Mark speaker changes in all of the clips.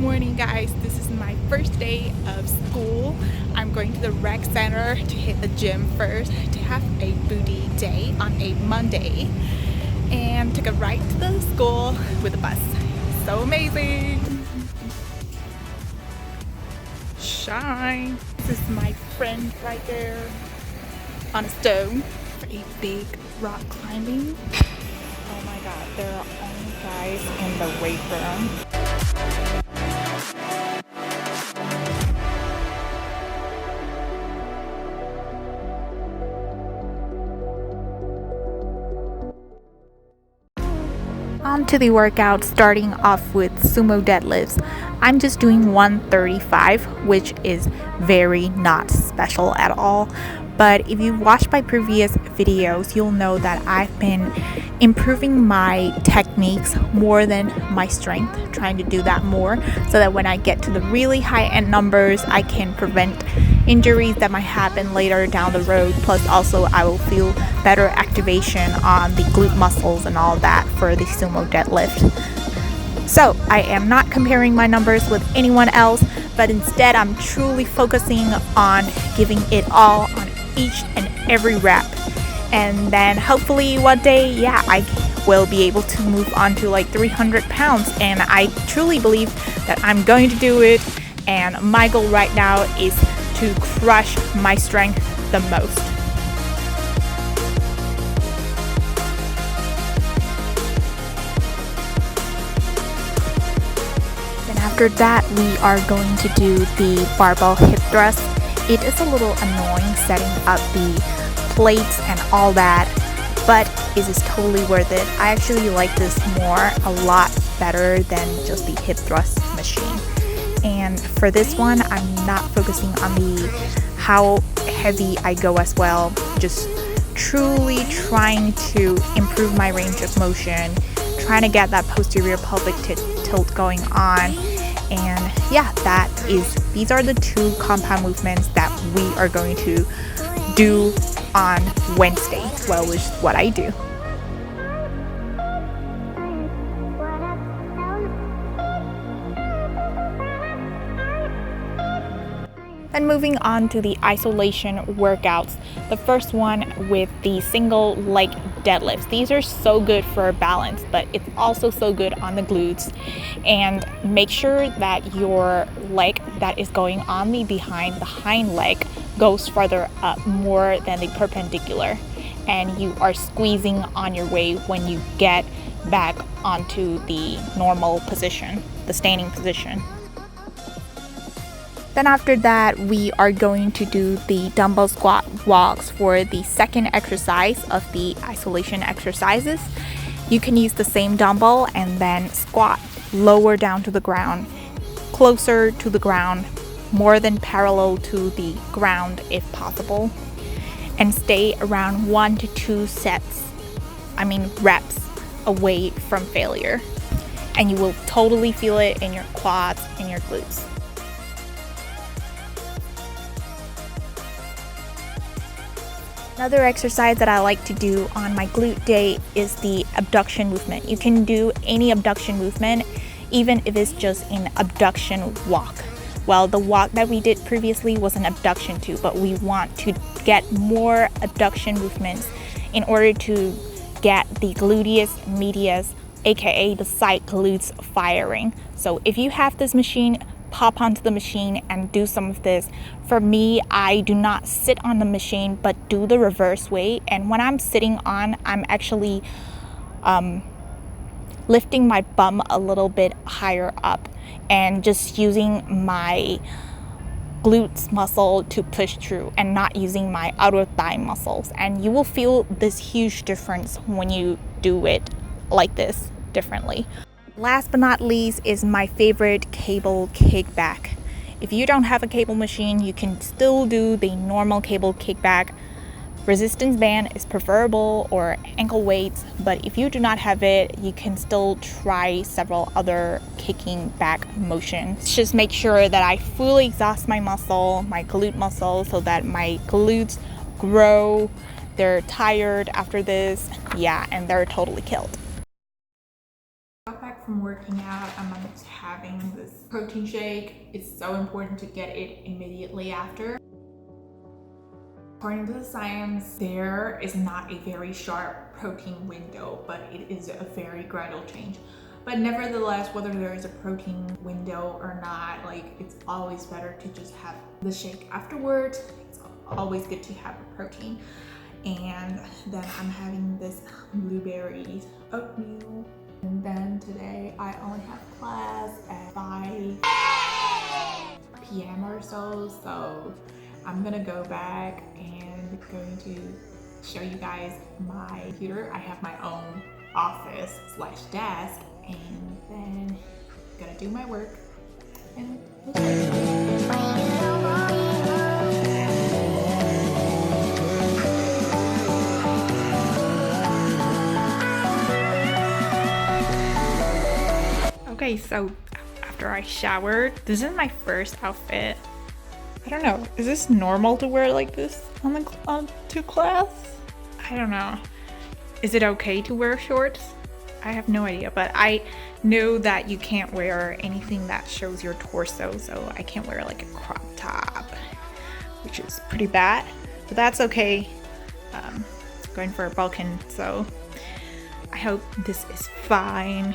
Speaker 1: morning, guys. This is my first day of school. I'm going to the rec center to hit the gym first to have a booty day on a Monday and took a ride to the school with a bus. So amazing. Shine. This is my friend right there on a stone for a big rock climbing. Oh my god, there are only guys in the weight room. On to the workout, starting off with sumo deadlifts. I'm just doing 135, which is very not special at all. But if you've watched my previous videos, you'll know that I've been improving my techniques more than my strength, trying to do that more so that when I get to the really high end numbers, I can prevent injuries that might happen later down the road. Plus also I will feel better activation on the glute muscles and all that for the sumo deadlift. So I am not comparing my numbers with anyone else, but instead I'm truly focusing on giving it all on each and every rep. And then hopefully one day, I will be able to move on to like 300 pounds. And I truly believe that I'm going to do it. And my goal right now is to crush my strength the most. Then after that, we are going to do the barbell hip thrust. It is a little annoying setting up the plates and all that, but it is totally worth it. I actually like this a lot better than just the hip thrust machine. And for this one, I'm not focusing on the how heavy I go as well, just truly trying to improve my range of motion, trying to get that posterior pelvic tilt going on. And these are the two compound movements that we are going to do on Wednesday, which is what I do. Then moving on to the isolation workouts. The first one with the single leg deadlifts. These are so good for balance, but it's also so good on the glutes. And make sure that your leg that is going on the hind leg goes further up more than the perpendicular. And you are squeezing on your way when you get back onto the normal position, the standing position. Then after that, we are going to do the dumbbell squat walks for the second exercise of the isolation exercises. You can use the same dumbbell and then squat lower down to the ground, closer to the ground, more than parallel to the ground if possible, and stay around 1 to 2 reps away from failure. And you will totally feel it in your quads and your glutes. Another exercise that I like to do on my glute day is the abduction movement. You can do any abduction movement, even if it's just an abduction walk. Well, the walk that we did previously was an abduction too, but we want to get more abduction movements in order to get the gluteus medius, aka the side glutes, firing. So if you have this machine, pop onto the machine and do some of this. For me, I do not sit on the machine but do the reverse way, and when I'm sitting on, I'm actually lifting my bum a little bit higher up and just using my glutes muscle to push through and not using my outer thigh muscles. And you will feel this huge difference when you do it like this differently. Last but not least is my favorite cable kickback. If you don't have a cable machine, you can still do the normal cable kickback. Resistance band is preferable, or ankle weights, but if you do not have it, you can still try several other kicking back motions. Just make sure that I fully exhaust my glute muscle, so that my glutes grow. They're tired after this, and they're totally killed. Got back from working out, I'm just having this protein shake. It's so important to get it immediately after. According to the science, there is not a very sharp protein window, but it is a very gradual change. But nevertheless, whether there is a protein window or not, like, it's always better to just have the shake afterwards. It's always good to have a protein. And then I'm having this blueberry oatmeal. And then today I only have class at 5 p.m. or so. So I'm gonna go back and going to show you guys my computer. I have my own office slash desk, and then I'm gonna do my work and okay, so after I showered, this is my first outfit. I don't know, is this normal to wear like this to class? I don't know. Is it okay to wear shorts? I have no idea, but I know that you can't wear anything that shows your torso, so I can't wear like a crop top, which is pretty bad, but that's okay. Going for a Balkan, so I hope this is fine.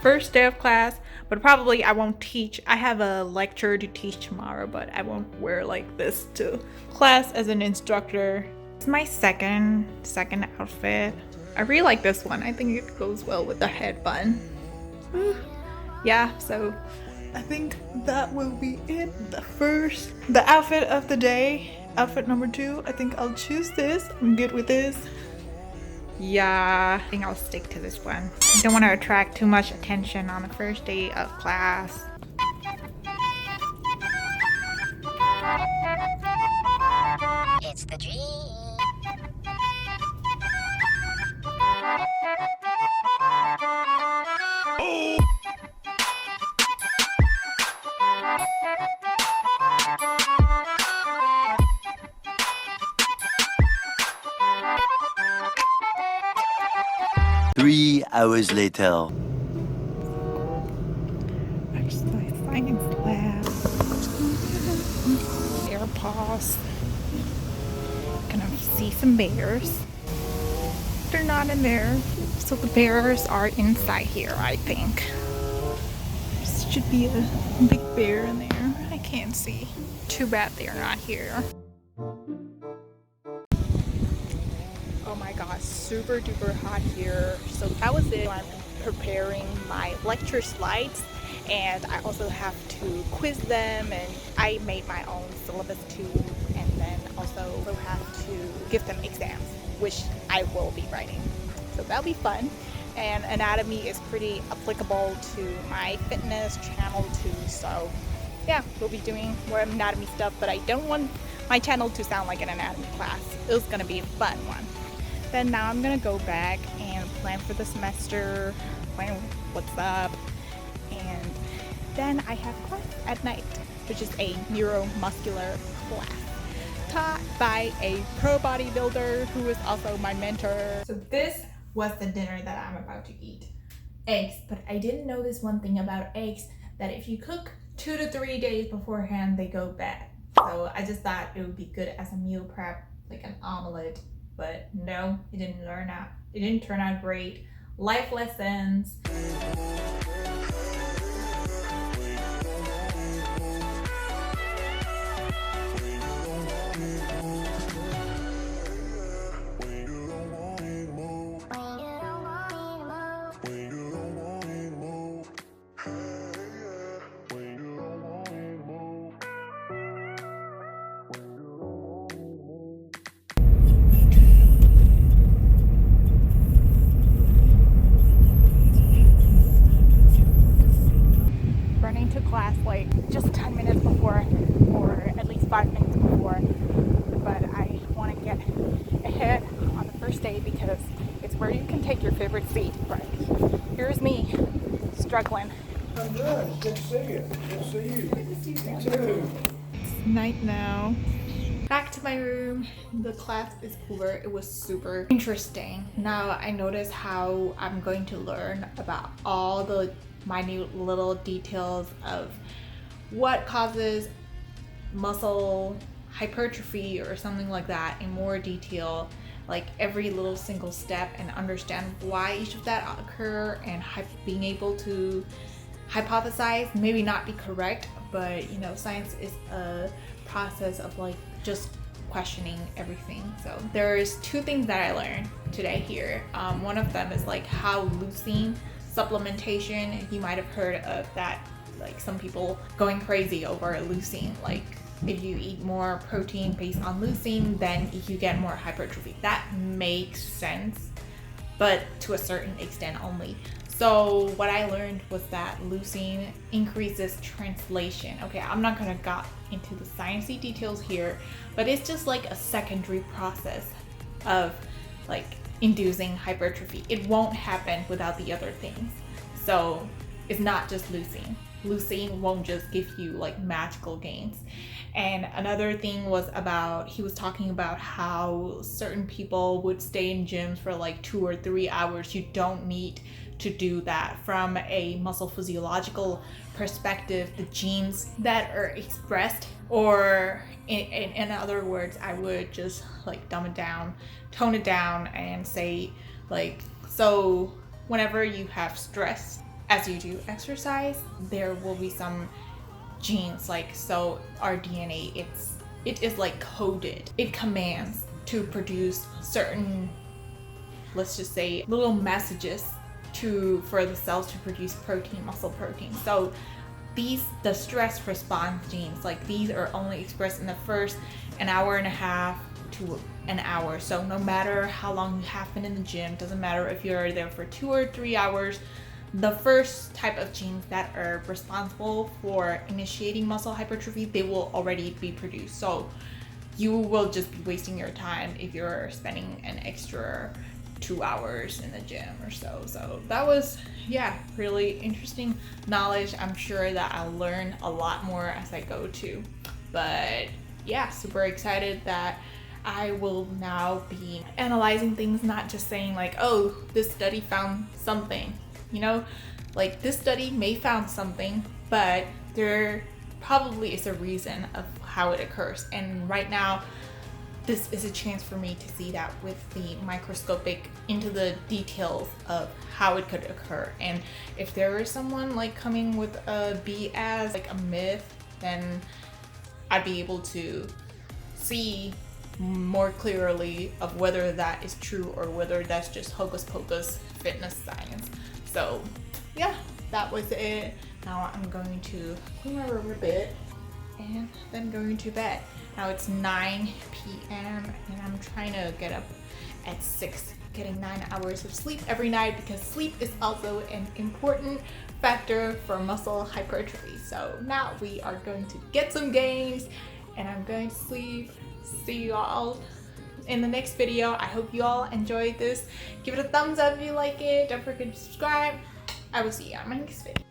Speaker 1: First day of class, but probably I won't teach. I have a lecture to teach tomorrow, but I won't wear like this to class as an instructor. It's my second outfit. I really like this one. I think it goes well with the headband. Yeah, so I think that will be it. The outfit of the day, outfit number 2. I think I'll choose this. I'm good with this. Yeah, I think I'll stick to this one. I don't want to attract too much attention on the first day of class.
Speaker 2: It's the dream.
Speaker 3: 3 hours later.
Speaker 1: Exercise science lab. Bear paws. Gonna see some bears. They're not in there. So the bears are inside here, I think. There should be a big bear in there. I can't see. Too bad they're not here. Oh my god, super duper hot here. So that was it. I'm preparing my lecture slides, and I also have to quiz them, and I made my own syllabus too, and then also have to give them exams, which I will be writing. So that'll be fun. And anatomy is pretty applicable to my fitness channel too, so yeah, we'll be doing more anatomy stuff, but I don't want my channel to sound like an anatomy class. It was gonna be a fun one. Then now I'm gonna go back and plan for the semester, plan what's up, and then I have class at night, which is a neuromuscular class taught by a pro bodybuilder who is also my mentor. So this was the dinner that I'm about to eat. Eggs, but I didn't know this one thing about eggs, that if you cook 2 to 3 days beforehand, they go bad. So I just thought it would be good as a meal prep, like an omelet. But no, it didn't turn out great. Life lessons. Class like just 10 minutes before, or at least 5 minutes before, but I want to get ahead on the first day because it's where you can take your favorite seat. But here's me struggling.
Speaker 4: I'm good. Good to see you. Good to see you. Good to see you too.
Speaker 1: It's night now. Back to my room. The class is over. It was super interesting. Now I notice how I'm going to learn about all the minute little details of what causes muscle hypertrophy or something like that in more detail, like every little single step, and understand why each of that occur, and being able to hypothesize, maybe not be correct, but science is a process of like just questioning everything. So there's two things that I learned today here. One of them is like how leucine supplementation, you might have heard of that, like some people going crazy over leucine, like if you eat more protein based on leucine, then you get more hypertrophy. That makes sense, but to a certain extent only. So what I learned was that leucine increases translation. Okay, I'm not gonna go into the sciencey details here, but it's just like a secondary process of like inducing hypertrophy. It won't happen without the other things. So it's not just leucine. Leucine won't just give you like magical gains. And another thing was about, he was talking about how certain people would stay in gyms for like 2 or 3 hours. You don't need to do that. From a muscle physiological perspective, the genes that are expressed, or in other words, I would just like dumb it down, tone it down, and say like, so whenever you have stress, as you do exercise, there will be some genes, like, so our DNA, it is like coded. It commands to produce certain, let's just say, little messages for the cells to produce protein, muscle protein. So the stress response genes, like these are only expressed in the first an hour and a half to an hour. So no matter how long you have been in the gym, doesn't matter if you're there for 2 or 3 hours, the first type of genes that are responsible for initiating muscle hypertrophy, they will already be produced. So you will just be wasting your time if you're spending an extra 2 hours in the gym or so. So that was, really interesting knowledge. I'm sure that I'll learn a lot more as I go too. But super excited that I will now be analyzing things, not just saying like, oh, this study found something. Like this study may found something, but there probably is a reason of how it occurs. And right now, this is a chance for me to see that with the microscopic into the details of how it could occur. And if there is someone like coming with a BS, like a myth, then I'd be able to see more clearly of whether that is true or whether that's just hocus pocus fitness science. So that was it. Now I'm going to clean my room a bit and then going to bed. Now it's 9 p.m. and I'm trying to get up at 6, getting 9 hours of sleep every night, because sleep is also an important factor for muscle hypertrophy. So now we are going to get some gains and I'm going to sleep. See you all in the next video. I hope you all enjoyed this. Give it a thumbs up if you like it. Don't forget to subscribe. I will see you on my next video.